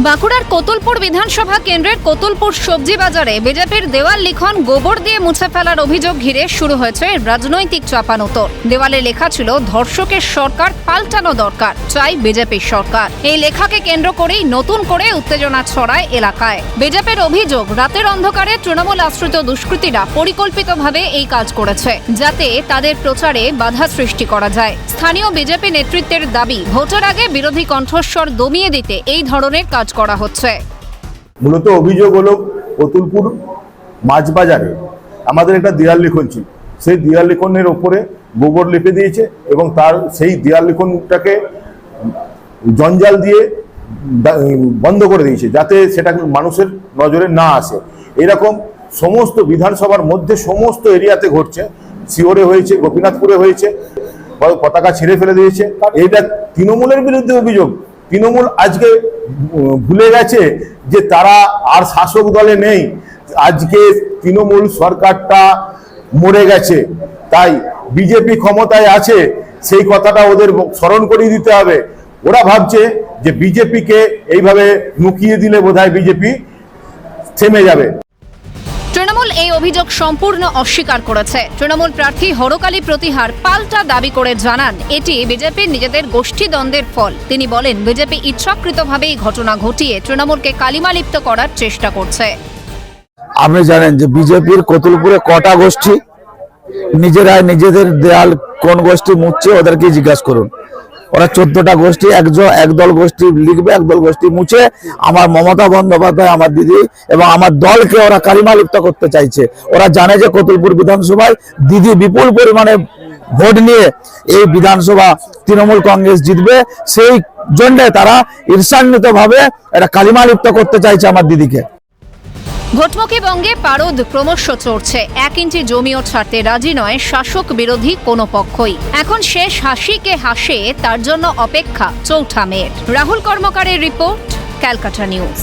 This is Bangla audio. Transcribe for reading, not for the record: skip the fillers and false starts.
বাঁকুড়ার কোতুলপুর বিধানসভা কেন্দ্রের কোতুলপুর সবজি বাজারে বিজেপির দেওয়াল লিখন গোবর দিয়ে মুছে ফেলার অভিযোগ ঘিরে শুরু হয়েছে রাজনৈতিক চাপানোতর। দেওয়ালে লেখা ছিল, ধর্ষকের সরকার পাল্টানো দরকার, চাই বিজেপির সরকার। এই লেখাকে কেন্দ্র করেই নতুন করে উত্তেজনা ছড়ায় এলাকায়। বিজেপির অভিযোগ, রাতের অন্ধকারে তৃণমূল আশ্রিত দুষ্কৃতীরা পরিকল্পিতভাবে এই কাজ করেছে, যাতে তাদের প্রচারে বাধা সৃষ্টি করা যায়। স্থানীয় বিজেপি নেতৃত্বের দাবি, ভোটের আগে বিরোধী কণ্ঠস্বর দমিয়ে দিতে এই ধরনের কাজ করা হচ্ছে। মূলত অভিযোগ হলো কোতুলপুর মাছ বাজারে আমাদের একটা দেয়াল লিখন ছিল, সেই দেয়াল লিখনের ওপরে গোবর লিপে দিয়েছে এবং তার সেই দেয়াল লিখনটাকে জঞ্জাল দিয়ে বন্ধ করে দিয়েছে, যাতে সেটা মানুষের নজরে না আসে। এরকম সমস্ত বিধানসভার মধ্যে সমস্ত এরিয়াতে ঘটছে। শিওরে হয়েছে, গোপীনাথপুরে হয়েছে, পতাকা ছিঁড়ে ফেলে দিয়েছে। এইটা তৃণমূলের বিরুদ্ধে অভিযোগ। তৃণমূল আজকে ভুলে গেছে যে তারা আর শাসক দলে নেই। আজকে তৃণমূল সরকারটা মরে গেছে, তাই বিজেপি ক্ষমতায় আছে, সেই কথাটা ওদের স্মরণ করিয়ে দিতে হবে। ওরা ভাবছে যে বিজেপিকে এইভাবে মুখিয়ে দিলে বোধহয় বিজেপি থেমে যাবে। তৃণমূল এই অভিযোগ সম্পূর্ণ অস্বীকার করেছে। তৃণমূল প্রার্থী হরকালী প্রতিহার পাল্টা দাবি করে জানান, এটি বিজেপির নিজেদের গোষ্ঠীদ্বন্দ্বের ফল। তিনি বলেন, বিজেপি ইচ্ছাকৃতভাবে এই ঘটনা ঘটিয়ে তৃণমূলকে কালিমালিপ্ত করার চেষ্টা করছে। আপনি জানেন যে বিজেপির কোতুলপুরে কটা গোষ্ঠী? নিজেরাই নিজেদের দেয়াল কোন গোষ্ঠী মুছছে ওদেরকে জিজ্ঞাসা করুন। ওরা 14টা গোষ্ঠী একদল গোষ্ঠী লিখবে, একদল গোষ্ঠী মুছে আমার মমতা বন্দ্যোপাধ্যায়, আমার দিদি এবং আমার দলকে ওরা কালিমালিপ্ত করতে চাইছে। ওরা জানে যে কোতুলপুর বিধানসভায় দিদি বিপুল পরিমাণে ভোট নিয়ে এই বিধানসভা তৃণমূল কংগ্রেস জিতবে, সেই জন্য তারা ঈর্ষান্বিত ভাবে এটা কালিমালিপ্ত করতে চাইছে আমার দিদিকে। ভোটমুখী বঙ্গে পারদ ক্রমশ চড়ছে। 1 ইঞ্চি জমিও ছাড়তে রাজি নয় শাসক বিরোধী কোনো পক্ষই। এখন শেষ হাসি কে হাসে, তার জন্য অপেক্ষা চৌঠা মেয়ের। রাহুল কর্মকারের রিপোর্ট, ক্যালকাটা নিউজ।